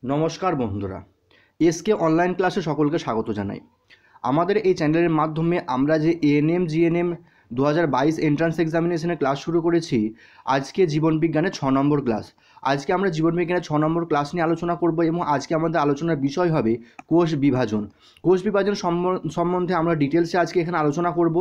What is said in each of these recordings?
নমস্কার বন্ধুরা, SK online ক্লাসে সকলকে স্বাগত জানাই। আমাদের এই চ্যানেলের মাধ্যমে আমরা যে এএনএম জিএনএম 2022 এন্ট্রান্স এক্সামিনেশনের ক্লাস শুরু করেছি। আজকে জীবনবিজ্ঞানের 6 নম্বর ক্লাস। আজকে আমরা জীবনবিজ্ঞানের 6 নম্বর ক্লাস নিয়ে আলোচনা করব এবং আজকে আমাদের আলোচনার বিষয় হবে কোষ বিভাজন। কোষ বিভাজন সম্বন্ধে আমরা ডিটেলসে আজকে এখানে আলোচনা করব।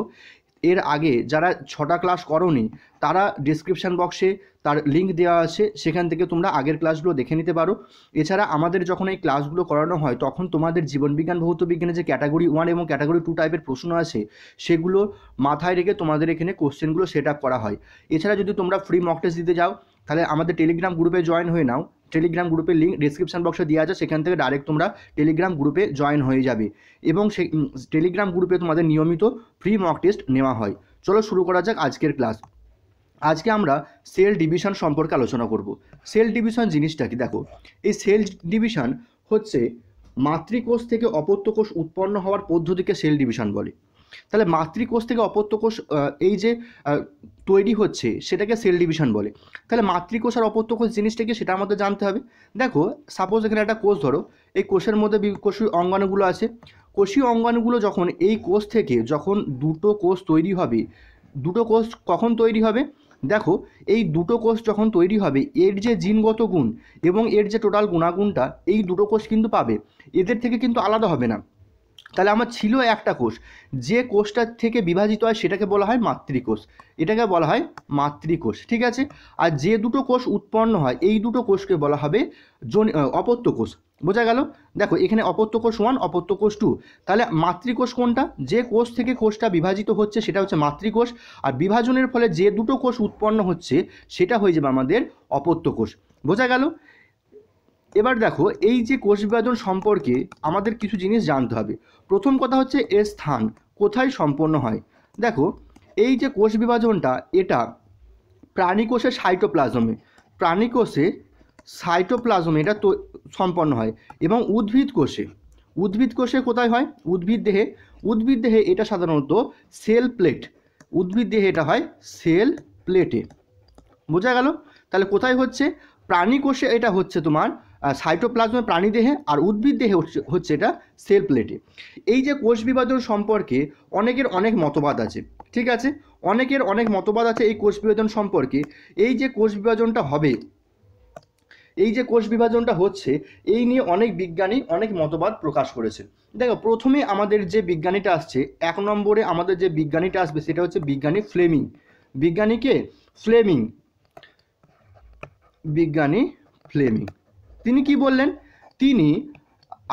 এর আগে যারা 6টা ক্লাস করোনি তারা ডিসক্রিপশান বক্সে তার লিঙ্ক দেওয়া আছে, সেখান থেকে তোমরা আগের ক্লাসগুলো দেখে নিতে পারো। এছাড়া আমাদের যখন এই ক্লাসগুলো করানো হয় তখন তোমাদের জীবনবিজ্ঞান ভৌত বিজ্ঞানে যে ক্যাটাগরি 1 এবং ক্যাটাগরি 2 টাইপের প্রশ্ন আছে সেগুলো মাথায় রেখে তোমাদের এখানে কোশ্চেনগুলো সেট আপ করা হয়। এছাড়া যদি তোমরা ফ্রি মক টেস্ট দিতে যাও তাহলে আমাদের টেলিগ্রাম গ্রুপে জয়েন হয়ে নাও। টেলিগ্রাম গ্রুপের লিঙ্ক ডিসক্রিপশান বক্সে দেওয়া আছে, সেখান থেকে ডাইরেক্ট তোমরা টেলিগ্রাম গ্রুপে জয়েন হয়ে যাবে এবং সেই টেলিগ্রাম গ্রুপে তোমাদের নিয়মিত ফ্রি মক টেস্ট নেওয়া হয়। চলো শুরু করা যাক আজকের ক্লাস। আজকে আমরা সেল ডিভিশন সম্পর্কে আলোচনা করব। সেল ডিভিশন জিনিসটা কি? দেখো, এই সেল ডিভিশন হচ্ছে মাতৃকোষ থেকে অপত্যকোষ উৎপন্ন হওয়ার পদ্ধতিকে সেল ডিভিশন বলে। তাহলে মাতৃকোষ থেকে অপত্যকোষ এই যে তৈরি হচ্ছে সেটাকে সেল ডিভিশন বলে। তাহলে মাতৃকোষ আর অপত্যকোষ জিনিসটা কি সেটা আমাদের জানতে হবে। দেখো, সাপোজ এখানে একটা কোষ ধরো, এই কোষের মধ্যে কোষীয় অঙ্গাণুগুলো আছে। কোষীয় অঙ্গাণুগুলো যখন এই কোষ থেকে যখন দুটো কোষ তৈরি হবে, দুটো কোষ কখন তৈরি হবে? দেখো, এই দুটো কোষ যখন তৈরি হবে এর যে জিনগত গুণ এবং এর যে টোটাল গুণাগুণটা এই দুটো কোষ কিন্তু পাবে, এদের থেকে কিন্তু আলাদা হবে না। তাহলে আমার ছিল একটা কোষ, যে কোষটা থেকে বিভাজিত হয় সেটাকে বলা হয় মাতৃকোষ, এটাকে বলা হয় মাতৃকোষ, ঠিক আছে। আর যে দুটো কোষ উৎপন্ন হয় এই দুটো কোষকে বলা হবে অপত্যকোষ। বোঝা গেল? দেখো, এখানে অপত্যকোষ 1, অপত্যকোষ 2। তাহলে মাতৃকোষ কোনটা? যে কোষ থেকে কোষটা বিভাজিত হচ্ছে সেটা হচ্ছে মাতৃকোষ, আর বিভাজনের ফলে যে দুটো কোষ উৎপন্ন হচ্ছে সেটা হয়ে যাবে আমাদের অপত্যকোষ। বোঝা গেল? এবার দেখো, এই যে কোষ বিভাজন সম্পর্কে আমাদের কিছু জিনিস জানতে হবে। প্রথম কথা হচ্ছে এর স্থান কোথায় সম্পন্ন হয়। দেখো, এই যে কোষ বিভাজনটা এটা প্রাণীকোষের সাইটোপ্লাজমে, প্রাণীকোষে সাইটোপ্লাজমে এটা তো সম্পন্ন হয়। এবং উদ্ভিদ কোষে কোথায় হয়? উদ্ভিদ দেহে এটা সাধারণত সেল প্লেট, উদ্ভিদ দেহে এটা হয় সেল প্লেটে। বোঝা গেল? তাহলে কোথায় হচ্ছে? প্রাণী কোষে এটা হচ্ছে তোমার সাইটোপ্লাজমে প্রাণীদেহে, আর উদ্ভিদ দেহে হচ্ছে এটা সেল প্লেটে। এই যে কোষ বিভাজন সম্পর্কে অনেকের অনেক মতবাদ আছে, ঠিক আছে। অনেকের অনেক মতবাদ আছে এই কোষ বিভাজন সম্পর্কে। এই যে কোষ বিভাজনটা হবে, এই যে কোষ বিভাজনটা হচ্ছে, এই নিয়ে অনেক বিজ্ঞানী অনেক মতবাদ প্রকাশ করেছে। দেখো, প্রথমে আমাদের যে বিজ্ঞানীটা আসছে, 1 নম্বরে আমাদের যে বিজ্ঞানীটা আসবে সেটা হচ্ছে বিজ্ঞানী ফ্লেমিং। বিজ্ঞানীকে ফ্লেমিং, বিজ্ঞানী ফ্লেমিং। তিনি কি বললেন? তিনি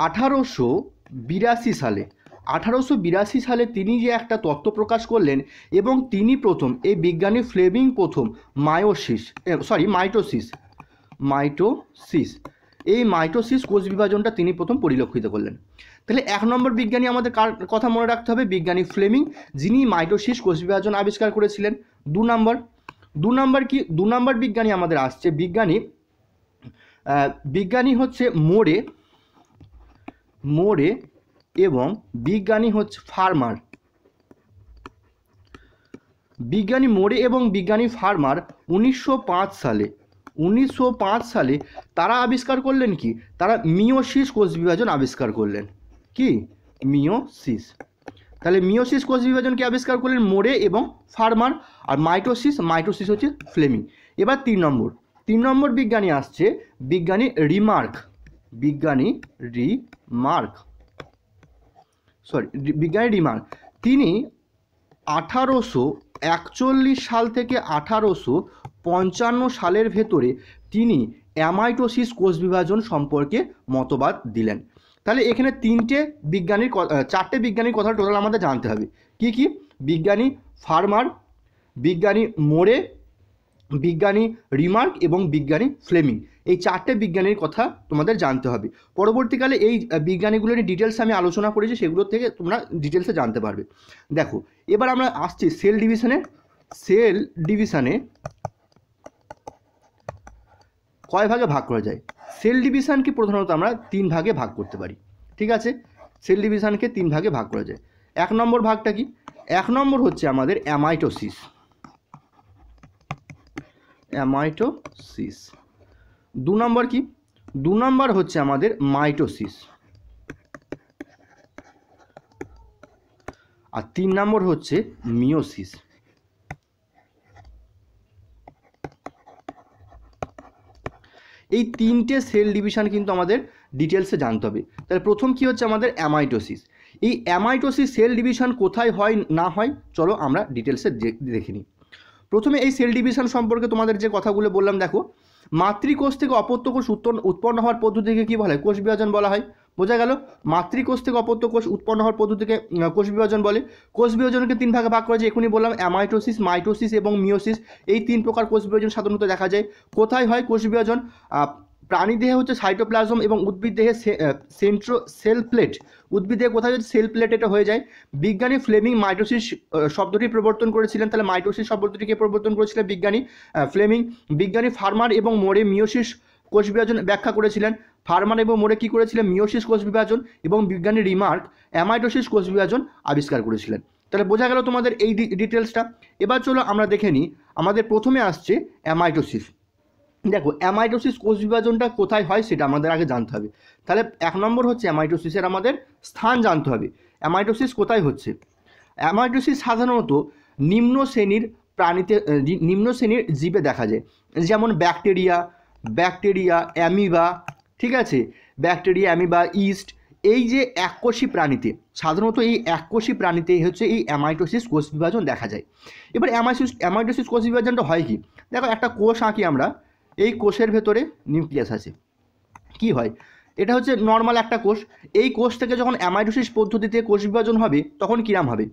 1882 সালে তিনি যে একটা তত্ত্ব প্রকাশ করলেন এবং তিনি প্রথম, এই বিজ্ঞানী ফ্লেমিং প্রথম মাইটোসিস, এই মাইটোসিস কোষ বিভাজনটা তিনি প্রথম পরিলক্ষিত করলেন। তাহলে 1 নম্বর বিজ্ঞানী আমাদের কার কথা মনে রাখতে হবে? বিজ্ঞানী ফ্লেমিং, যিনি মাইটোসিস কোষ বিভাজন আবিষ্কার করেছিলেন। 2 নম্বর বিজ্ঞানী আমাদের আসছে বিজ্ঞানী হচ্ছে মোরে এবং বিজ্ঞানী হচ্ছে ফার্মার। বিজ্ঞানী মোরে এবং বিজ্ঞানী ফার্মার 1905 সালে তারা আবিষ্কার করলেন কি? তারা মিওসিস কোষ বিভাজন আবিষ্কার করলেন। কি? মিওসিস। তাহলে মিওসিস কোষ বিভাজনকে আবিষ্কার করলেন মোরে এবং ফার্মার, আর মাইটোসিস হচ্ছে ফ্লেমিং। এবার 3 নম্বর বিজ্ঞানী আসছে বিজ্ঞানী রিমার্ক। তিনি 1841 সাল থেকে 1855 সালের ভেতরে তিনি অ্যামাইটোসিস কোষ বিভাজন সম্পর্কে মতবাদ দিলেন। তাহলে এখানে 4টে বিজ্ঞানীর কথা টোটাল আমাদের জানতে হবে। কি কি? বিজ্ঞানী ফার্মার, বিজ্ঞানী মোরে, বিজ্ঞানী রিমার্ক এবং বিজ্ঞানী ফ্লেমিং। এই 4টে বিজ্ঞানীর কথা তোমাদের জানতে হবে। পরবর্তীকালে এই বিজ্ঞানীগুলোর ডিটেলস আমি আলোচনা করেছি, সেগুলোর থেকে তোমরা ডিটেলসে জানতে পারবে। দেখো, এবার আমরা আসছি সেল ডিভিশনে কয় ভাগে ভাগ করা যায়। সেল ডিভিশনকে প্রধানত আমরা 3 ভাগে ভাগ করতে পারি, ঠিক আছে। সেল ডিভিশনকে 3 ভাগে ভাগ করা যায়। 1 নম্বর ভাগটা কি? 1 নম্বর হচ্ছে আমাদের অ্যামাইটোসিস। 2 নম্বর কি? 2 নম্বর হচ্ছে আমাদের মাইটোসিস, আর 3 নম্বর হচ্ছে মিওসিস। এই তিনটে সেল ডিভিশন কিন্তু আমাদের ডিটেলসে জানতে হবে। তাহলে প্রথম কি হচ্ছে আমাদের অ্যামাইটোসিস। এই অ্যামাইটোসিস সেল ডিভিশন কোথায় হয় না হয় চলো আমরা ডিটেলসে দেখে নিই। প্রথমে এই সেল ডিভিশন সম্পর্কে তোমাদের যে কথাগুলো বললাম, দেখো মাতৃকোষ থেকে অপত্য কোষ উৎপন্ন হওয়ার পদ্ধতিকে কী বলা হয়? কোষ বিভাজন বলা হয়। বোঝা গেল? মাতৃকোষ থেকে অপত্য কোষ উৎপন্ন হওয়ার পদ্ধতিকে কোষ বিভাজন বলে। কোষ বিভাজনকে 3 ভাগে ভাগ করা যায়, এখনই বললাম অ্যামাইটোসিস, মাইটোসিস এবং মিওসিস। এই 3 প্রকার কোষ বিভাজন সাধারণত দেখা যায়। কোথায় হয় কোষ বিভাজন? প্রাণী দেহে হচ্ছে সাইটোপ্লাজম এবং উদ্ভিদ দেহে সেল প্লেট। উদ্ভিদ দেহে কোথায় হচ্ছে সেল প্লেট, এটা হয়ে যায়। বিজ্ঞানী ফ্লেমিং মাইটোসিস শব্দটি প্রবর্তন করেছিলেন। তাহলে মাইটোসিস শব্দটিকে প্রবর্তন করেছিলেন বিজ্ঞানী ফ্লেমিং। বিজ্ঞানী ফার্মার এবং মোরে মিওসিস কোষ বিভাজন ব্যাখ্যা করেছিলেন। ফার্মার এবং মোরে কী করেছিলেন? মিওসিস কোষ বিভাজন এবং বিজ্ঞানী রিমার্ক অ্যামাইটোসিস কোষ বিভাজন আবিষ্কার করেছিলেন। তাহলে বোঝা গেল তোমাদের এই ডিটেলসটা। এবার চলো আমরা দেখে নিই। আমাদের প্রথমে আসছে অ্যামাইটোসিস। দেখো অ্যামাইটোসিস কোষ বিভাজনটা কোথায় হয় সেটা আমাদের আগে জানতে হবে। তাহলে 1 নম্বর হচ্ছে অ্যামাইটোসিসের আমাদের স্থান জানতে হবে। অ্যামাইটোসিস কোথায় হচ্ছে? অ্যামাইটোসিস সাধারণত নিম্ন শ্রেণীর প্রাণীতে, নিম্ন শ্রেণীর জীবে দেখা যায়, যেমন ব্যাকটেরিয়া, অ্যামিবা, ঠিক আছে, ব্যাকটেরিয়া, অ্যামিবা, ইস্ট। এই যে এককোষী প্রাণীতে, সাধারণত এই এককোষী প্রাণীতেই হচ্ছে এই অ্যামাইটোসিস কোষ বিভাজন দেখা যায়। এবার অ্যামাইটোসিস কোষ বিভাজনটা হয় কি? দেখো একটা কোষ আঁকি আমরা, এই কোষের ভেতরে নিউক্লিয়াস আছে। কি হয়? এটা হচ্ছে নর্মাল একটা কোষ। এই কোষ থেকে যখন অ্যামাইটোসিস পদ্ধতিতে কোষ বিভাজন হবে তখন কিরাম হবে?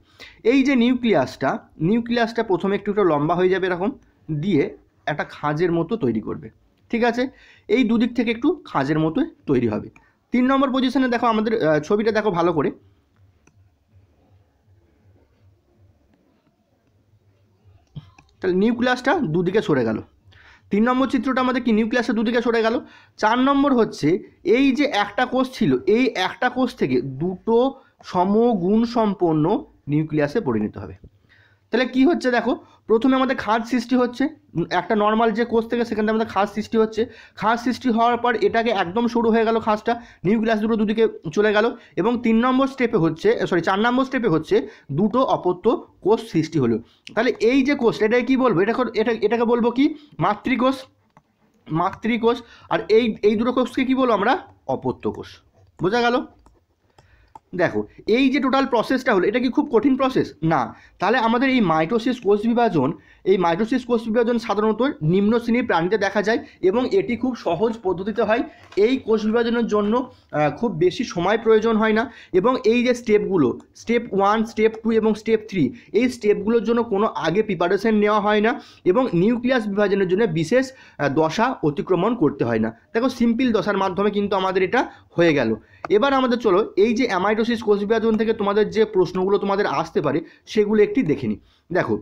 এই যে নিউক্লিয়াসটা প্রথমে একটু লম্বা হয়ে যাবে এরকম, দিয়ে একটা খাঁজের মতো তৈরি করবে, ঠিক আছে? এই দুদিক থেকে একটু খাঁজের মতো তৈরি হবে। 3 নম্বর পজিশনে দেখো আমাদের ছবিটা দেখো ভালো করে। তাহলে নিউক্লিয়াসটা দুদিকে সরে গেল। 3 নম্বর চিত্রটা আমাদের কি? নিউক্লিয়াসের দুদিকে সরে গেল। 4 নম্বর হচ্ছে এই যে একটা কোষ ছিল, এই একটা কোষ থেকে দুটো সমগুণসম্পন্ন নিউক্লিয়াসে পরিণত হবে। তাহলে কি হচ্ছে দেখো, প্রথমে আমাদের খাঁজ সৃষ্টি হচ্ছে, একটা নর্মাল যে কোষ থেকে সেখান থেকে আমাদের খাঁজ সৃষ্টি হচ্ছে। খাঁজ সৃষ্টি হওয়ার পর এটাকে একদম সরু হয়ে গেল খাঁজটা, নিউক্লিয়াস দুটো দুদিকে চলে গেল এবং 4 নম্বর স্টেপে হচ্ছে দুটো অপত্য কোষ সৃষ্টি হলো। তাহলে এই যে কোষ, এটাকে কি বলবো? এটাকে বলবো কি? মাতৃকোষ। আর এই দুটো কোষকে কি বলবো আমরা? অপত্য কোষ। বোঝা গেল? দেখো এই যে টোটাল প্রসেসটা হলো, এটা কি খুব কঠিন প্রসেস না? তাহলে আমাদের এই মাইটোসিস কোষ বিভাজন সাধারণত নিম্ন শ্রেণীর প্রাণীতে দেখা যায় এবং এটি খুব সহজ পদ্ধতিতে হয়। এই কোষ বিভাজনের জন্য খুব বেশি সময় প্রয়োজন হয় না এবং এই যে স্টেপগুলো, স্টেপ 1, স্টেপ 2 এবং স্টেপ 3, এই স্টেপগুলোর জন্য কোনো আগে প্রিপারেশন নেওয়া হয় না এবং নিউক্লিয়াস বিভাজনের জন্য বিশেষ দশা অতিক্রমণ করতে হয় না। দেখো সিম্পল দশার মাধ্যমে কিন্তু আমাদের এটা হয়ে গেল। এবার আমাদের চলো এই যে অ্যামাইটোসিস কোষ বিভাজন থেকে তোমাদের যে প্রশ্নগুলো তোমাদের আসতে পারে সেগুলো একটি দেখে নিই। দেখো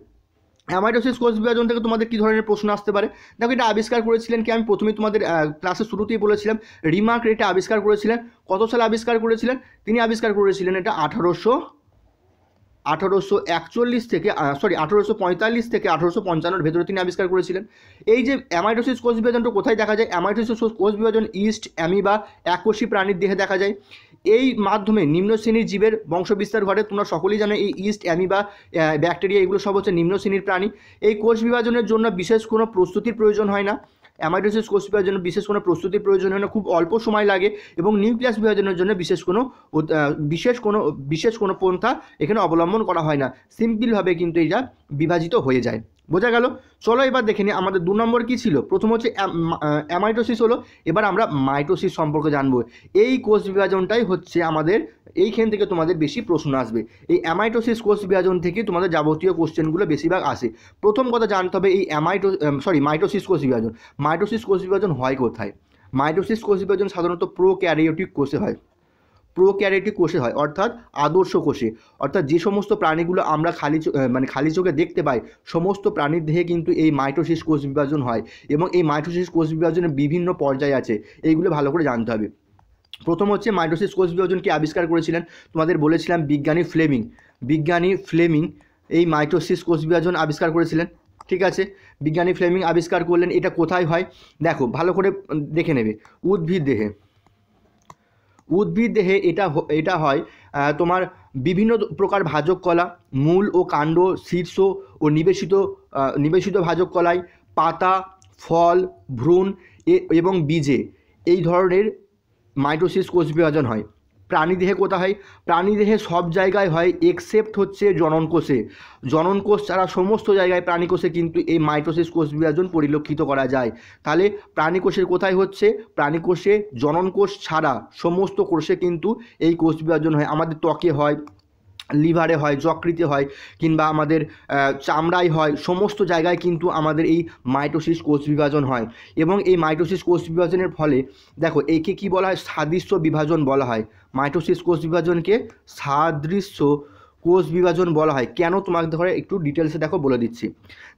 অ্যামাইটোসিস কোষ বিভাজন থেকে তোমাদের কী ধরনের প্রশ্ন আসতে পারে? দেখো এটা আবিষ্কার করেছিলেন কি? আমি প্রথমেই তোমাদের ক্লাসের শুরুতেই বলেছিলাম, রিমার্ক এটা আবিষ্কার করেছিলেন। কত সালে আবিষ্কার করেছিলেন? তিনি আবিষ্কার করেছিলেন এটা 1845 থেকে 1855 ভেতরে তিনি আবিষ্কার করেছিলেন। এই যে অ্যামাইটোসিস কোষ বিভাজনটা কোথায় দেখা যায়? অ্যামাইটোসিস কোষ বিভাজন ইস্ট, অ্যামিবা, এককোষী প্রাণীর দেহে দেখা যায়। এই মাধ্যমে নিম্ন শ্রেণীর জীবের বংশবিস্তার ঘটে। তোমরা সকলেই জানো এই ইস্ট, অ্যামিবা, ব্যাকটেরিয়া এগুলো সব হচ্ছে নিম্ন শ্রেণীর প্রাণী। এই কোষ বিভাজনের জন্য বিশেষ কোনো প্রস্তুতির প্রয়োজন হয় না। অ্যামাইটোসিস কোষ বিভাজনের জন্য বিশেষ কোনো প্রস্তুতির প্রয়োজন হয় না, খুব অল্প সময় লাগে এবং নিউক্লিয়াস বিভাজনের জন্য বিশেষ কোনো পন্থা এখানে অবলম্বন করা হয় না। সিম্পলভাবে কিন্তু এটা বিভাজিত হয়ে যায়। বোঝা গেল? চলো এবার দেখে নিই আমাদের 2 নম্বর কী ছিল। প্রথম হচ্ছে অ্যামাইটোসিস হলো। এবার আমরা মাইটোসিস সম্পর্কে জানবো। এই কোষ বিভাজনটাই হচ্ছে আমাদের, এইখান থেকে তোমাদের বেশি প্রশ্ন আসবে। এই অ্যামাইটোসিস কোষ বিভাজন থেকে তোমাদের যাবতীয় কোশ্চেনগুলো বেশিরভাগ আসে। প্রথম কথা জানতে হবে এই মাইটোসিস কোষ বিভাজন। মাইটোসিস কোষ বিভাজন হয় কোথায়? মাইটোসিস কোষ বিভাজন সাধারণত প্রোক্যারিওটিক কোষে হয়, অর্থাৎ আদর্শ কোষে। অর্থাৎ যে সমস্ত প্রাণীগুলো আমরা খালি চোখে দেখতে পাই, সমস্ত প্রাণীর দেহে কিন্তু এই মাইটোসিস কোষ বিভাজন হয় এবং এই মাইটোসিস কোষ বিভাজনের বিভিন্ন পর্যায় আছে, এইগুলো ভালো করে জানতে হবে। প্রথম হচ্ছে মাইটোসিস কোষ বিভাজনকে আবিষ্কার করেছিলেন, তোমাদের বলেছিলাম বিজ্ঞানী ফ্লেমিং এই মাইটোসিস কোষ বিভাজন আবিষ্কার করেছিলেন, ঠিক আছে, বিজ্ঞানী ফ্লেমিং আবিষ্কার করলেন। এটা কোথায় হয় দেখো ভালো করে দেখে নেবে, উদ্ভিদ দেহে। উদ্ভিদ দেহে এটা হয় তোমার বিভিন্ন প্রকার ভাজক কলা, মূল ও কাণ্ড, শীর্ষ ও নিবেশিত ভাজক কলায়, পাতা, ফল, ভ্রূণ এবং বীজে এই ধরনের মাইটোসিস কোষ বিভাজন হয়। প্রাণীদেহে কোথায় হয়? প্রাণীদেহে সব জায়গায় হয় এক্সেপ্ট হচ্ছে জনন কোষে। জনন কোষ ছাড়া সমস্ত জায়গায় প্রাণী কোষে কিন্তু এই মাইটোসিস কোষ বিভাজন পরিলক্ষিত করা যায়। তাহলে প্রাণী কোষের কোথায় হচ্ছে? প্রাণী কোষে জনন কোষ ছাড়া সমস্ত কোষে কিন্তু এই কোষ বিভাজন হয়। আমাদের ত্বকে হয়, লিভারে হয়, যকৃতে হয়, কিংবা আমাদের চামড়ায় হয়, সমস্ত জায়গায় কিন্তু আমাদের এই মাইটোসিস কোষ বিভাজন হয়। এবং এই মাইটোসিস কোষ বিভাজনের ফলে দেখো একে কি বলা হয়? সাদৃশ্য বিভাজন বলা হয়। মাইটোসিস কোষ বিভাজনকে সাদৃশ্য কোষ বিভাজন বলা হয়। কেন তোমাকে ধরে একটু ডিটেলসে দেখো বলে দিচ্ছি।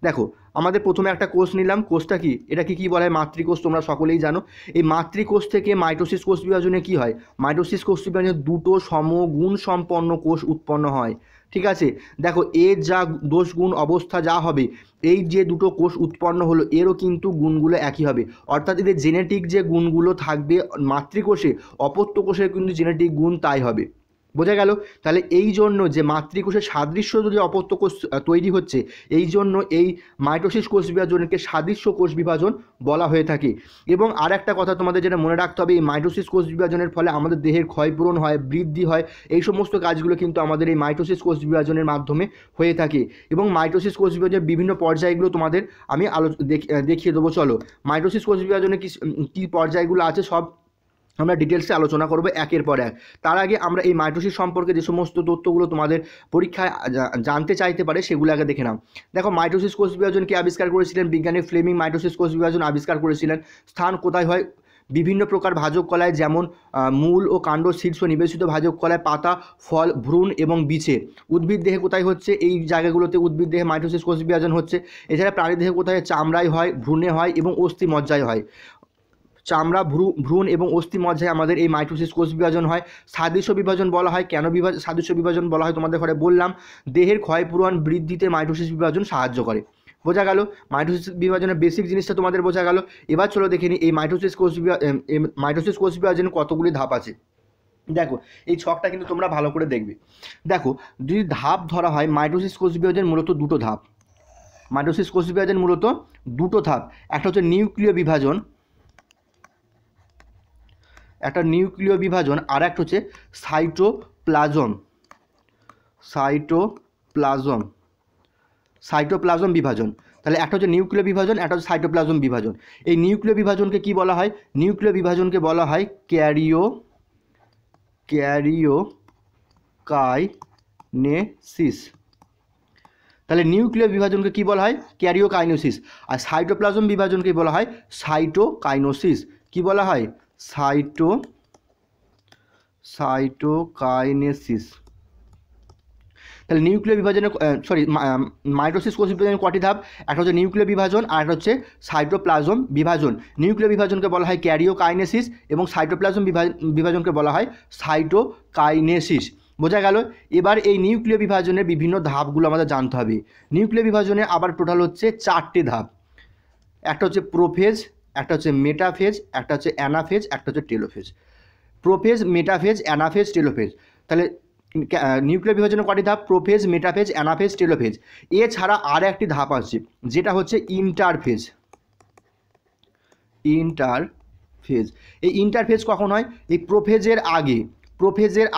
দেখো আমাদের প্রথমে একটা কোষ নিলাম, কোষটা কি? এটাকে কি বলা হয়? মাতৃকোষ। তোমরা সকলেই জানো। এই মাতৃকোষ থেকে মাইটোসিস কোষ বিভাজনে কি হয়? মাইটোসিস কোষ বিভাজনে দুটো সমগুণ সম্পন্ন কোষ উৎপন্ন হয়। ঠিক আছে, দেখো এর যা দোষ গুণ অবস্থা যা হবে, এই যে দুটো কোষ উৎপন্ন হলো এরও কিন্তু গুণগুলো একই হবে। অর্থাৎ এদের জেনেটিক যে গুণগুলো থাকবে মাতৃকোষে, অপত্য কোষের কিন্তু জেনেটিক গুণ তাই হবে। বোঝা গেল? তাহলে এই জন্য যে মাতৃকোষের সাদৃশ্য যদি অপত্য কোষ তৈরি হচ্ছে, এই জন্য এই মাইটোসিস কোষ বিভাজনকে সাদৃশ্য কোষ বিভাজন বলা হয়ে থাকে। এবং আর একটা কথা তোমাদের যেটা মনে রাখতে হবে, এই মাইটোসিস কোষ বিভাজনের ফলে আমাদের দেহের ক্ষয়পূরণ হয়, বৃদ্ধি হয়, এই সমস্ত কাজগুলো কিন্তু আমাদের এই মাইটোসিস কোষ বিভাজনের মাধ্যমে হয়ে থাকে। এবং মাইটোসিস কোষ বিভাজনের বিভিন্ন পর্যায়গুলো তোমাদের আমি দেখিয়ে দেবো। চলো, মাইটোসিস কোষ বিভাজনে কী পর্যায়গুলো আছে সব আমরা ডিটেলসে আলোচনা করব একের পর এক। তার আগে আমরা এই মাইটোসিস সম্পর্কে যে সমস্ত তথ্যগুলো তোমাদের পরীক্ষায় জানতে চাইতে পারে সেগুলো আগে দেখে নাও। দেখো মাইটোসিস কোষ বিভাজন কে আবিষ্কার করেছিলেন? বিজ্ঞানী ফ্লেমিং মাইটোসিস কোষ বিভাজন আবিষ্কার করেছিলেন। স্থান কোথায় হয়? বিভিন্ন প্রকার ভাজক কলায়, যেমন মূল ও কাণ্ড, শীর্ষ নিবেশিত ভাজক কলায়, পাতা, ফল, ভ্রূণ এবং বীজে। উদ্ভিদ দেহে কোথায় হচ্ছে? এই জায়গাগুলোতে উদ্ভিদ দেহে মাইটোসিস কোষ বিভাজন হচ্ছে। এছাড়া প্রাণী দেহে কোথায়? চামড়ায় হয়, ভ্রূণে হয় এবং অস্থি মজ্জায় হয়। চামড়া, ভ্রূণ এবং অস্থি মজ্জায় আমাদের এই মাইটোসিস কোষ বিভাজন হয়। সাদৃশ্য বিভাজন বলা হয়। কেন সাদৃশ্য বিভাজন বলা হয় তোমাদের ঘরে বললাম, দেহের ক্ষয়পূরণ বৃদ্ধিতে মাইটোসিস বিভাজন সাহায্য করে। বোঝা গেল? মাইটোসিস বিভাজনের বেসিক জিনিসটা তোমাদের বোঝা গেল। এবার চলো দেখে নিই এই মাইটোসিস কোষ বিভাজনের কতগুলি ধাপ আছে। দেখো এই ছকটা কিন্তু তোমরা ভালো করে দেখবে। দেখো যদি ধাপ ধরা হয়, মাইটোসিস কোষ বিভাজন মূলত দুটো ধাপ। মাইটোসিস কোষ বিভাজন মূলত দুটো ধাপ। একটা হচ্ছে নিউক্লিয় বিভাজন, আর একটা হচ্ছে সাইটোপ্লাজম বিভাজন। তাহলে একটা হচ্ছে নিউক্লিয় বিভাজন, একটা হচ্ছে সাইটোপ্লাজম বিভাজন। এই নিউক্লিয় বিভাজনকে কি বলা হয়? নিউক্লিয় বিভাজনকে বলা হয় ক্যারিওকাইনেসিস। তাহলে নিউক্লিয় বিভাজনকে কি বলা হয়? ক্যারিওকাইনেসিস। আর সাইটোপ্লাজম বিভাজনকে বলা হয় সাইটোকাইনেসিস। কি বলা হয়? সাইটোকাইনেসিস। তাহলে নিউক্লিয় বিভাজনের মাইটোসিস কোষ বিভাজনের কটি ধাপ? একটা হচ্ছে নিউক্লিয় বিভাজন, আর একটা হচ্ছে সাইটোপ্লাজম বিভাজন। নিউক্লিয় বিভাজনকে বলা হয় ক্যারিওকাইনেসিস এবং সাইটোপ্লাজম বিভাজনকে বলা হয় সাইটোকাইনেসিস। বোঝা গেল? এবার এই নিউক্লিয় বিভাজনের বিভিন্ন ধাপগুলো আমাদের জানতে হবে। নিউক্লিয় বিভাজনে আবার টোটাল হচ্ছে 4টে ধাপ। একটা হচ্ছে প্রোফেজ, একটা হচ্ছে মেটাফেজ, একটা হচ্ছে অ্যানাফেজ, একটা হচ্ছে telophase. Prophase, metaphase, anaphase, telophase. তাহলে নিউক্লিয় বিভাজনের কটি ধাপ? Prophase, metaphase, anaphase, telophase. এছাড়া আর একটি ধাপ আছে যেটা হচ্ছে ইন্টারফেজ। এই ইন্টারফেজ কখন হয়? এই প্রোফেজের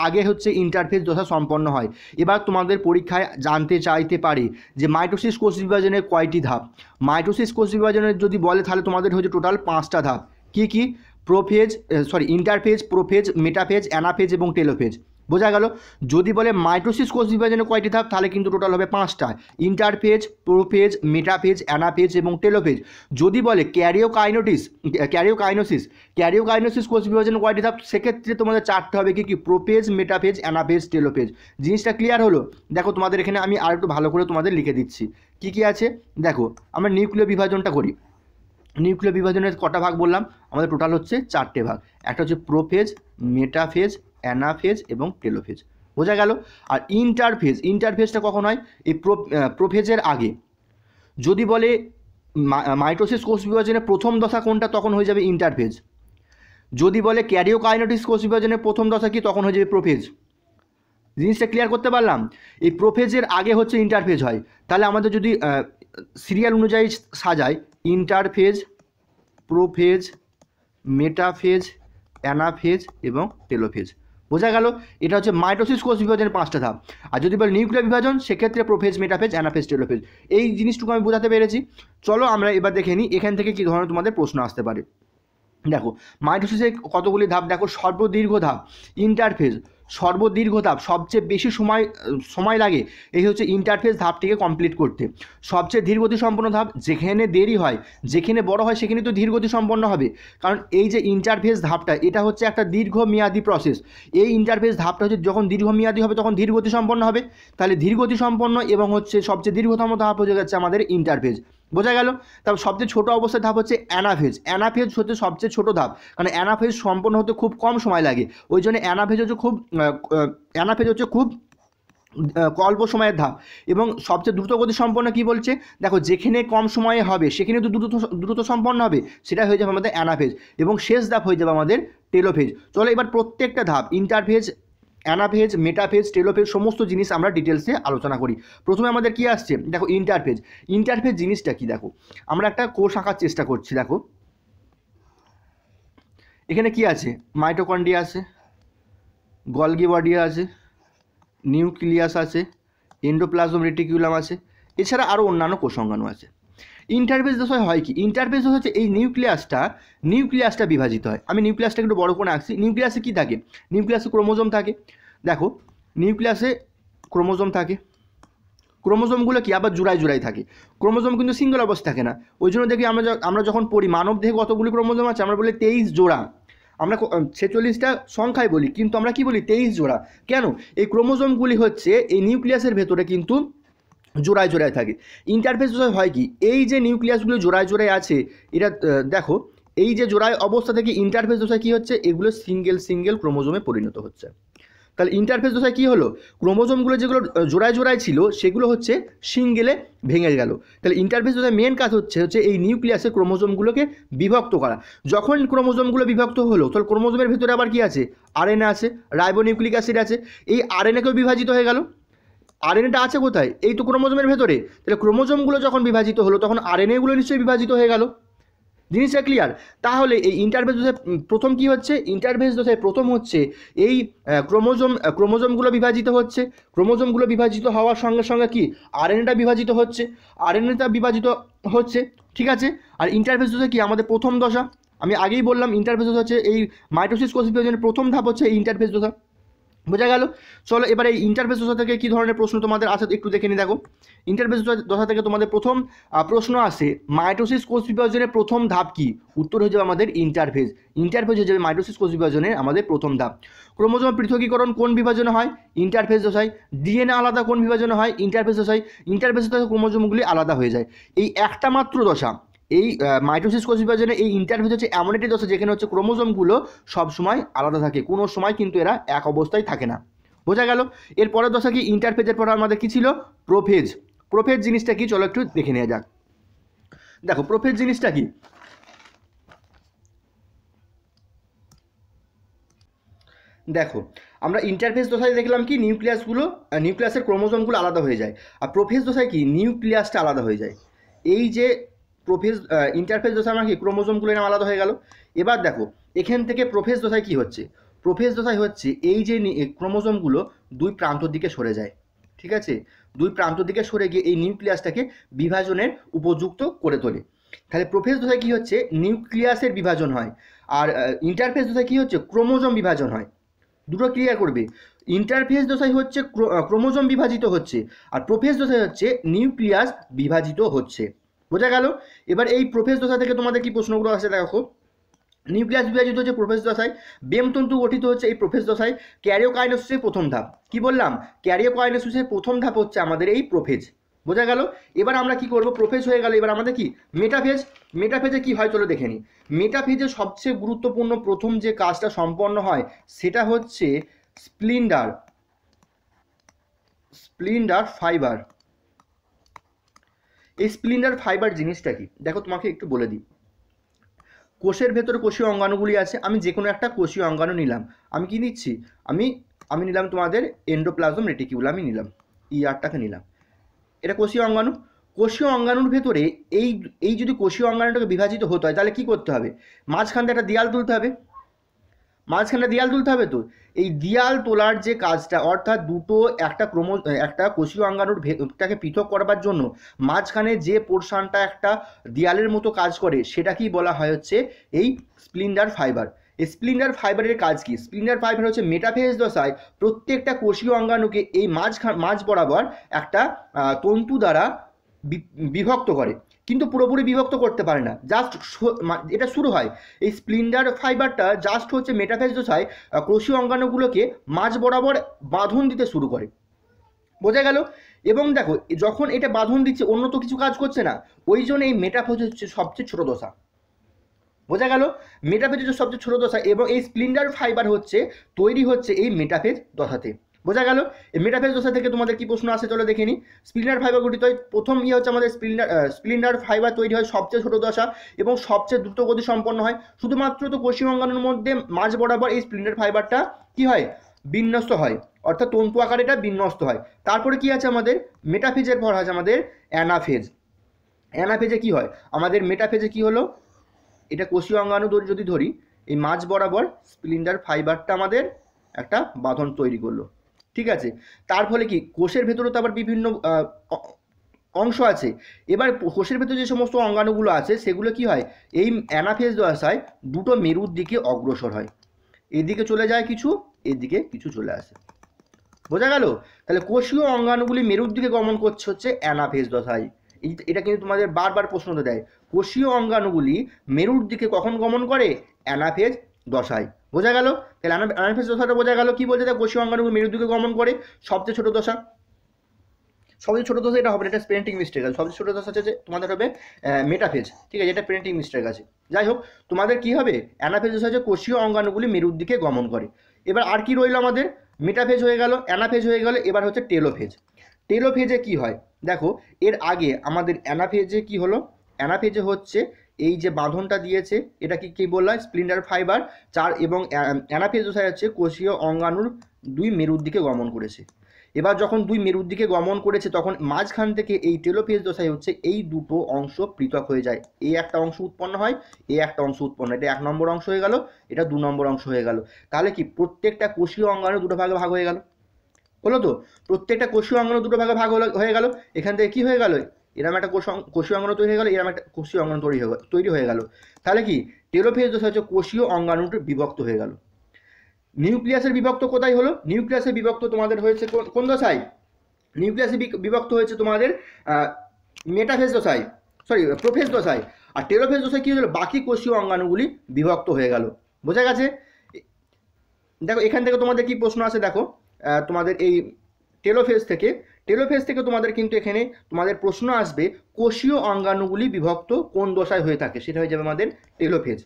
আগে হচ্ছে ইন্টারফেজ দশা সম্পন্ন হয়। এবার তোমাদের পরীক্ষায় জানতে চাইতে পারে যে মাইটোসিস কোষ বিভাজনের কয়টি ধাপ। মাইটোসিস কোষ বিভাজনের যদি বলে তাহলে তোমাদের হচ্ছে টোটাল 5টা ধাপ। কি? ইন্টারফেজ, প্রোফেজ, মেটাফেজ, অ্যানাফেজ এবং টেলোফেজ। বোঝা গেল? যদি বলে মাইটোসিস কোষ বিভাজনের কয়টি ধাপ, তাহলে কিন্তু টোটাল হবে 5টা। ইন্টারফেজ, প্রোফেজ, মেটাফেজ, অ্যানাফেজ এবং টেলোফেজ। যদি বলে ক্যারিওকাইনোসিস কোষ বিভাজনের কয়টি ধাপ, সেক্ষেত্রে তোমাদের 4টে হবে। কি? Prophase, metaphase, anaphase, telophase. জিনিসটা ক্লিয়ার হলো? দেখো তোমাদের এখানে আমি আর একটু ভালো করে তোমাদের লিখে দিচ্ছি কি আছে। দেখো আমরা নিউক্লিয় বিভাজনটা করি। নিউক্লিয় বিভাজনের কটা ভাগ বললাম? আমাদের টোটাল হচ্ছে 4টে ভাগ। একটা হচ্ছে প্রোফেজ, মেটাফেজ, অ্যানাফেজ এবং টেলোফেজ। বোঝা গেল? আর ইন্টারফেজটা কখন হয়? এই প্রোফেজের আগে। যদি বলে মাইটোসিস কোষ বিভাজনের প্রথম দশা কোনটা, তখন হয়ে যাবে ইন্টারফেজ। যদি বলে ক্যারিওকাইনেটিস কোষ বিভাজনের প্রথম দশা কি, তখন হয়ে যাবে প্রোফেজ। জিনিসটা ক্লিয়ার করতে পারলাম? এই প্রোফেজের আগে হচ্ছে ইন্টারফেজ হয়। তাহলে আমাদের যদি সিরিয়াল অনুযায়ী সাজায়, ইন্টারফেজ, প্রোফেজ, মেটাফেজ, অ্যানাফেজ এবং টেলোফেজ। বোঝা গেল? এটা হচ্ছে মাইটোসিস কোষ বিভাজনের 5টা ধাপ। আর যদি বলে নিউক্লিয়ার বিভাজন, সেক্ষেত্রে প্রোফেজ, মেটাফেজ, অ্যানাফেজ, টেলোফেজ। এই জিনিসটুকু আমি বোঝাতে পেরেছি। চলো আমরা এবার দেখে নিই এখান থেকে কী ধরনের তোমাদের প্রশ্ন আসতে পারে। দেখো মাইটোসিসের কতগুলি ধাপ, দেখো সর্বদীর্ঘ ধাপ ইন্টারফেজ, সর্বদীর্ঘ ধাপ, সবচেয়ে বেশি সময় লাগে এই হচ্ছে ইন্টারফেজ ধাপটিকে কমপ্লিট করতে। সবচেয়ে ধীরগতি সম্পন্ন ধাপ, যেখানে দেরি হয়, যেখানে বড় হয় সেখানে তো ধীরগতি সম্পন্ন হবে, কারণ এই যে ইন্টারফেজ ধাপটা এটা হচ্ছে একটা দীর্ঘমেয়াদী প্রসেস। এই ইন্টারফেজ ধাপটা হচ্ছে যখন দীর্ঘমেয়াদী হবে তখন ধীরগতি সম্পন্ন হবে। তাহলে ধীরগতি সম্পন্ন এবং হচ্ছে সবচেয়ে দীর্ঘতম ধাপ হয়ে যাচ্ছে আমাদের ইন্টারফেজ। বোঝা গেল? তারপর সবচেয়ে ছোটো অবস্থার ধাপ হচ্ছে অ্যানাফেজ। অ্যানাফেজ হচ্ছে সবচেয়ে ছোটো ধাপ, কারণ অ্যানাফেজ সম্পন্ন হতে খুব কম সময় লাগে, ওই জন্য অ্যানাফেজ হচ্ছে খুব অল্প সময়ের ধাপ। এবং সবচেয়ে দ্রুতগতি সম্পন্ন কি বলছে, দেখো যেখানে কম সময়ে হবে সেখানে তো দ্রুত সম্পন্ন হবে, সেটা হয়ে যাবে আমাদের অ্যানাফেজ। এবং শেষ ধাপ হয়ে যাবে আমাদের টেলোফেজ। চলো এবার প্রত্যেকটা ধাপ ইন্টারফেজ, অ্যানাফেজ, মেটাফেজ, টেলোফেজ সমস্ত জিনিস আমরা ডিটেলসে আলোচনা করি। প্রথমে আমাদের কি আসছে, দেখো ইন্টারফেজ। ইন্টারফেজ জিনিসটা কি, দেখো আমরা একটা কোষ আঁকার চেষ্টা করছি। দেখো এখানে কি আছে, মাইটোকন্ড্রিয়া আছে, গলগি বডি আছে, নিউক্লিয়াস আছে, এন্ডোপ্লাজম রেটিকুলাম আছে, এছাড়া আরও অন্যান্য কোষাঙ্গাণু আছে। ইন্টারফেজ দশায় হয় কি, ইন্টারফেজ হচ্ছে এই নিউক্লিয়াসটা বিভাজিত হয়। আমি নিউক্লিয়াসটা একটু বড় করে আঁকছি। নিউক্লিয়াসে কি থাকে, নিউক্লিয়াসে ক্রোমোজোম থাকে। দেখো নিউক্লিয়াসে ক্রোমোজোম থাকে, ক্রোমোজোমগুলো কি আবার জোড়ায় থাকে। ক্রোমোজোম কিন্তু সিঙ্গেল অবস্থা থাকে না, ওই জন্য দেখি আমরা যখন পড়ি মানব দেহে কতগুলি ক্রোমোজোম আছে, আমরা বলি 23 জোড়া। আমরা 46টা সংখ্যায় বলি, কিন্তু আমরা কি বলি 23 জোড়া। কেন, এই ক্রোমোজোমগুলি হচ্ছে এই নিউক্লিয়াসের ভেতরে কিন্তু জোড়ায় থাকে। ইন্টারফেজ হয় কি, এই যে নিউক্লিয়াসগুলো জোড়ায় আছে, এটা দেখো এই যে জোড়ায় অবস্থা থেকে ইন্টারফেজ দশায় কী হচ্ছে, এগুলো সিঙ্গেল ক্রোমোজোমে পরিণত হচ্ছে। তাহলে ইন্টারফেজ দশায় কী হলো, ক্রোমোজোমগুলো যেগুলো জোড়ায় ছিল সেগুলো হচ্ছে সিঙ্গেলে ভেঙে গেল। তাহলে ইন্টারফেজ দশায় মেন কাজ হচ্ছে এই নিউক্লিয়াসের ক্রোমোজোমগুলোকে বিভক্ত করা। যখন ক্রোমোজোমগুলো বিভক্ত হলো, তাহলে ক্রোমোজোমের ভিতরে আবার কি আছে, আরএনএ আছে, রাইবোনিউক্লিক অ্যাসিড আছে। এই আরএনএকেও বিভাজিত হয়ে গেল। আরএনএটা আছে কোথায়, এই তো ক্রোমোজোমের ভেতরে। তাহলে ক্রোমোজোমগুলো যখন বিভাজিত হলো তখন আরএনএগুলো নিশ্চয়ই বিভাজিত হয়ে গেল। জিনিসটা ক্লিয়ার? তাহলে এই ইন্টারফেজ দশায় প্রথম কি হচ্ছে, ইন্টারফেজ দশায় প্রথম হচ্ছে এই ক্রোমোজোমগুলো বিভাজিত হচ্ছে। ক্রোমোজোমগুলো বিভাজিত হওয়ার সঙ্গে সঙ্গে কি আরএনএটা বিভাজিত হচ্ছে, ঠিক আছে। আর ইন্টারফেজ দশা কি আমাদের প্রথম দশা, আমি আগেই বললাম ইন্টারফেজ দশা হচ্ছে এই মাইটোসিস কোষ বিভাজনের প্রথম ধাপ হচ্ছে এই ইন্টারফেজ দশা। বোঝা গেল? চলো এবার এই ইন্টারফেস দশা থেকে কী ধরনের প্রশ্ন তোমাদের আসে একটু দেখে নিই। দেখো ইন্টারফেস দশা থেকে তোমাদের প্রথম প্রশ্ন আসে, মাইটোসিস কোষ বিভাজনের প্রথম ধাপ কি? উত্তর হয়ে যাবে আমাদের ইন্টারফেজ। ইন্টারফেজ হয়ে যাবে মাইটোসিস কোষ বিভাজনের আমাদের প্রথম ধাপ। ক্রোমোজোম পৃথকীকরণ কোন বিভাজনে হয়? ইন্টারফেজ দশায়। ডিএনএ আলাদা কোন বিভাজনে হয়? ইন্টারফেজ দশায়। ইন্টারফেজ দশায় ক্রোমোজোমগুলি আলাদা হয়ে যায়। এই একটা মাত্র দশা, এই মাইটোসিস কোষ বিভাজনে এই ইন্টারফেজ হচ্ছে এমন একটি দশা যেখানে হচ্ছে ক্রোমোজোমগুলো সবসময় আলাদা থাকে, কোনো সময় কিন্তু এরা এক অবস্থায় থাকে না। বোঝা গেল? এর পরের দশা কি, ইন্টারফেজের পরে আমাদের কি ছিল, প্রোফেজ। প্রোফেজ জিনিসটা কি চলো একটু দেখে নেওয়া যাক। দেখো প্রোফেজ জিনিসটা কি, দেখো আমরা ইন্টারফেজ দশায় দেখলাম কি নিউক্লিয়াসের ক্রোমোজোমগুলো আলাদা হয়ে যায়। আর প্রোফেজ দশায় কি নিউক্লিয়াসটা আলাদা হয়ে যায়। এই যে ইন্টারফেজ দশায় আমার কি ক্রোমোজোমগুলো আলাদা হয়ে গেল। এবার দেখো এখান থেকে প্রোফেজ দশায় কি হচ্ছে, প্রোফেজ দশায় হচ্ছে এই যে ক্রোমোজোমগুলো দুই প্রান্তর দিকে সরে যায়। ঠিক আছে, দুই প্রান্তর দিকে সরে গিয়ে এই নিউক্লিয়াসটাকে বিভাজনের উপযুক্ত করে তোলে। তাহলে প্রোফেজ দশায় কি হচ্ছে, নিউক্লিয়াসের বিভাজন হয়। আর ইন্টারফেজ দশায় কি হচ্ছে, ক্রোমোজোম বিভাজন হয়। দুটো ক্লিয়ার করবে, ইন্টারফেজ দশায় হচ্ছে ক্রোমোজোম বিভাজিত হচ্ছে, আর প্রোফেজ দশায় হচ্ছে নিউক্লিয়াস বিভাজিত হচ্ছে। বোঝা গেল? এবার এই প্রোফেজ দশা থেকে তোমাদের কি প্রশ্নগুলো আসে দেখো। নিউক্লিয়াস বিভাজিত হচ্ছে প্রোফেজ দশায়, বেমতন্তু গঠিত হচ্ছে এই প্রোফেজ দশায়, ক্যারিওকাইনেসিসের প্রথম ধাপ। কি বললাম, ক্যারিওকাইনেসিসের প্রথম ধাপ হচ্ছে আমাদের এই প্রোফেজ। বোঝা গেল? এবার আমরা কি করব, প্রোফেজ হয়ে গেল, এবার আমাদের কি মেটাফেজ। মেটাফেজে কি হয় চলো দেখে নিই। মেটাফেজে সবচেয়ে গুরুত্বপূর্ণ প্রথম যে কাজটা সম্পন্ন হয় সেটা হচ্ছে স্প্লিন্ডার ফাইবার। এই স্প্লিন্ডার ফাইবার জিনিসটা কি দেখো, তোমাকে একটু বলে দিই। কোষের ভেতরে কোষীয় অঙ্গাণুগুলি আছে, আমি যে কোনো একটা কোষীয় অঙ্গাণু নিলাম, আমি কি নিচ্ছি, আমি নিলাম তোমাদের এন্ডোপ্লাজম রেটিকিউলাম, আমি নিলাম ERটাকে নিলাম, এটা কোষীয় অঙ্গাণু। কোষীয় অঙ্গাণুর ভেতরে এই এই যদি কোষীয় অঙ্গাণুটাকে বিভাজিত হতে হয় তাহলে কি করতে হবে, মাঝখানটা একটা দেয়াল তুলতে হবে, মাঝখানটা দেয়াল তুলতে হবে। তো এই দেয়াল তোলার যে কাজটা, অর্থাৎ দুটো একটা কোষীয় অঙ্গাণুর ভেতরটাকে পৃথক করবার জন্য মাঝখানে যে পোর্শনটা একটা দেয়ালের মতো কাজ করে সেটাকেই বলা হয় হচ্ছে এই স্প্লিন্ডার ফাইবার। এই স্প্লিন্ডার ফাইবারের কাজ কি, স্প্লিন্ডার ফাইবার হচ্ছে মেটাফেজ দশায় প্রত্যেকটা কোষীয় অঙ্গাণুকে এই মাঝ বরাবর একটা তন্তু দ্বারা বিভক্ত করে, কিন্তু পুরোপুরি বিভক্ত করতে পারে না, জাস্ট এটা শুরু হয় এই স্প্লিন্ডার ফাইবারটা জাস্ট হচ্ছে মেটাফেজ দশায় কোষীয় অঙ্গাণুগুলোকে মাঝ বরাবর বাঁধন দিতে শুরু করে, বোঝা গেল। এবং দেখো যখন এটা বাঁধন দিচ্ছে অন্য তো কিছু কাজ করছে না, ওই জন্য এই মেটাফেজ হচ্ছে সবচেয়ে ছোট দশা, বোঝা গেল। মেটাফেজ হচ্ছে সবচেয়ে ছোট দশা এবং এই স্প্লিন্ডার ফাইবার হচ্ছে তৈরি হচ্ছে এই মেটাফেজ দশাতে, বোঝা গেল। এই মেটাফেজ দশা থেকে তোমাদের কি প্রশ্ন আসে চলো দেখে নিই। স্প্লিন্ডার ফাইবার গঠিত হয়, প্রথম হচ্ছে আমাদের স্প্লিন্ডার ফাইবার তৈরি হয় সবচেয়ে ছোট দশা এবং সবচেয়ে দ্রুত গতি সম্পন্ন হয়। শুধুমাত্র তো কোষীয় অঙ্গাণুর মধ্যে মাঝ বরাবর এই স্প্লিন্ডার ফাইবারটা কি হয়, বিন্যস্ত হয়, অর্থাৎ তন্তু আকারে এটা বিন্যস্ত হয়। তারপরে কি আছে আমাদের মেটাফেজের পর আছে আমাদের অ্যানাফেজ। অ্যানাফেজে কি হয়, আমাদের মেটাফেজে কি হলো, এটা কোষীয় অঙ্গাণু যদি ধরি, এই মাঝ বরাবর স্প্লিন্ডার ফাইবারটা আমাদের একটা বাঁধন তৈরি করলো, ঠিক আছে। তার ফলে কি কোষের ভেতরে তো আবার বিভিন্ন অংশ আছে, এবার কোষের ভেতরে যে সমস্ত অঙ্গাণুগুলো আছে সেগুলো কি হয়, এই অ্যানাফেজ দশায় দুটো মেরুর দিকে অগ্রসর হয়, এদিকে চলে যায় কিছু, এদিকে কিছু চলে আসে, বোঝা গেল। তাহলে কোষীয় অঙ্গাণুগুলি মেরুর দিকে গমন করছে হচ্ছে অ্যানাফেজ দশায়, এটা কিন্তু তোমাদের বারবার প্রশ্ন দেয়, কোষীয় অঙ্গাণুগুলি মেরুর দিকে কখন গমন করে, অ্যানাফেজ দশায়, বোঝা গেল। তাহলে অ্যানাফেজ দশাটা বোঝা গেল, কি বলছে, কোষীয় অঙ্গাণুগুলি মেরুর দিকে গমন করে, সবচেয়ে ছোট দশা, সবচেয়ে ছোট দশা এটা হবে না, এটা স্পেন্টিং মিস্টেক আছে, সবচেয়ে ছোট দশা হচ্ছে যে তোমাদের হবে মেটাফেজ, ঠিক আছে, এটা প্রিন্টিং মিস্টেক আছে। যাই হোক তোমাদের কি হবে, অ্যানাফেজ দশা হচ্ছে কোষীয় অঙ্গাণুগুলি মেরুর দিকে গমন করে। এবার আর কি রইল আমাদের, মেটাফেজ হয়ে গেল, অ্যানাফেজ হয়ে গেল, এবার হচ্ছে টেলোফেজ। টেলোফেজে কি হয় দেখো, এর আগে আমাদের অ্যানাফেজে কি হলো, অ্যানাফেজে হচ্ছে এই যে বাঁধনটা দিয়েছে এটা কি বললাম, স্প্লিন্ডার ফাইবার চার, এবং অ্যানাফেজ দশায় হচ্ছে কোষীয় অঙ্গাণুর দুই মেরুর দিকে গমন করেছে। এবার যখন দুই মেরুর দিকে গমন করেছে তখন মাঝখান থেকে এই টেলোফেজ দশায় হচ্ছে এই দুটো অংশ পৃথক হয়ে যায়, এই একটা অংশ উৎপন্ন হয়, এই একটা অংশ উৎপন্ন হয়, এটা 1 নম্বর অংশ হয়ে গেল, এটা 2 নম্বর অংশ হয়ে গেল। তাহলে কি প্রত্যেকটা কোষীয় অঙ্গাণু দুটো ভাগে ভাগ হয়ে গেল, হলো তো, প্রত্যেকটা কোষীয় অঙ্গাণু দুটো ভাগে ভাগ হয়ে গেল। এখান থেকে কি হয়ে গেল, এরকম একটা কোষীয় অঙ্গাণু তৈরি হয়ে গেল, এরকম একটা কোষীয় অঙ্গাণু তৈরি হয়ে গেল। তাহলে কি টেলোফেজ দশা হচ্ছে কোষীয় অঙ্গাণুটি বিভক্ত হয়ে গেল। নিউক্লিয়াসের বিভক্ত কোথায় হলো, নিউক্লিয়াসের বিভক্ত তোমাদের হয়েছে কোন দশায়, নিউক্লিয়াসে বিভক্ত হয়েছে তোমাদের মেটাফেজ দশায়, প্রোফেজ দশায়। আর টেলোফেজ দশায় কি হলো, বাকি কোষীয় অঙ্গাণুগুলি বিভক্ত হয়ে গেল, বোঝা গেছে। দেখো এখান থেকে তোমাদের কি প্রশ্ন আছে, দেখো তোমাদের এই টেলোফেজ থেকে তোমাদের কিন্তু এখানে তোমাদের প্রশ্ন আসবে কোষীয় অঙ্গাণুগুলি বিভক্ত কোন দশায় হয়ে থাকে, সেটা হয়ে যাবে আমাদের টেলোফেজ।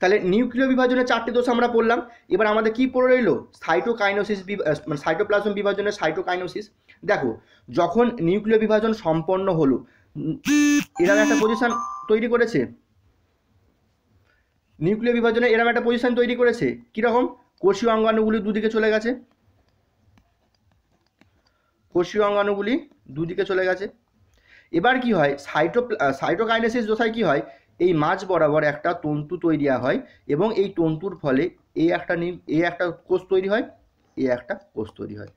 তাহলে নিউক্লিয় বিভাজনের 4টি দশা আমরা পড়লাম, এবার আমাদের কি পড়ে রইল, সাইটোকাইনোসিস, মানে সাইটোপ্লাজম বিভাজনের সাইটোকাইনোসিস। দেখো যখন নিউক্লিয় বিভাজন সম্পন্ন হলো, এরকম একটা পজিশন তৈরি করেছে, নিউক্লিয় বিভাজনে এরকম একটা পজিশন তৈরি করেছে, কীরকম, কোষীয় অঙ্গাণুগুলি দুদিকে চলে গেছে, কোষীয় অঙ্গাণুগুলি দুদিকে চলে গেছে। এবার কি হয়, সাইটোকাইনেসিস দশায় কি হয়, এই মাঝ বরাবর একটা তন্তু তৈরি হয় এবং এই তন্তুর ফলে এই একটা কোষ তৈরি হয়, এই একটা কোষ তৈরি হয়।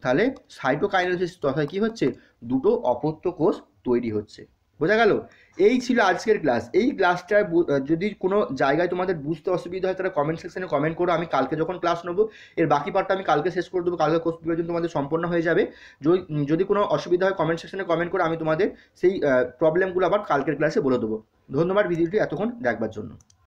তাহলে সাইটোকাইনেসিস দশায় কি হচ্ছে, দুটো অপত্য কোষ তৈরি হচ্ছে, বোঝা গেল। এই ছিল আজকের ক্লাস। এই ক্লাসটা যদি কোনো জায়গায় তোমাদের বুঝতে অসুবিধা হয় তাহলে কমেন্ট সেকশনে কমেন্ট করো, আমি কালকে যখন ক্লাস নেবো এর বাকি পার্টটা আমি কালকে শেষ করে দেবো, কালকে কোর্স বিভাজন তোমাদের সম্পন্ন হয়ে যাবে। যদি কোনো অসুবিধা হয় কমেন্ট সেকশনে কমেন্ট করে আমি তোমাদের সেই প্রবলেমগুলো আবার কালকের ক্লাসে বলে দেবো। ধন্যবাদ ভিডিওটি এতক্ষণ দেখবার জন্য।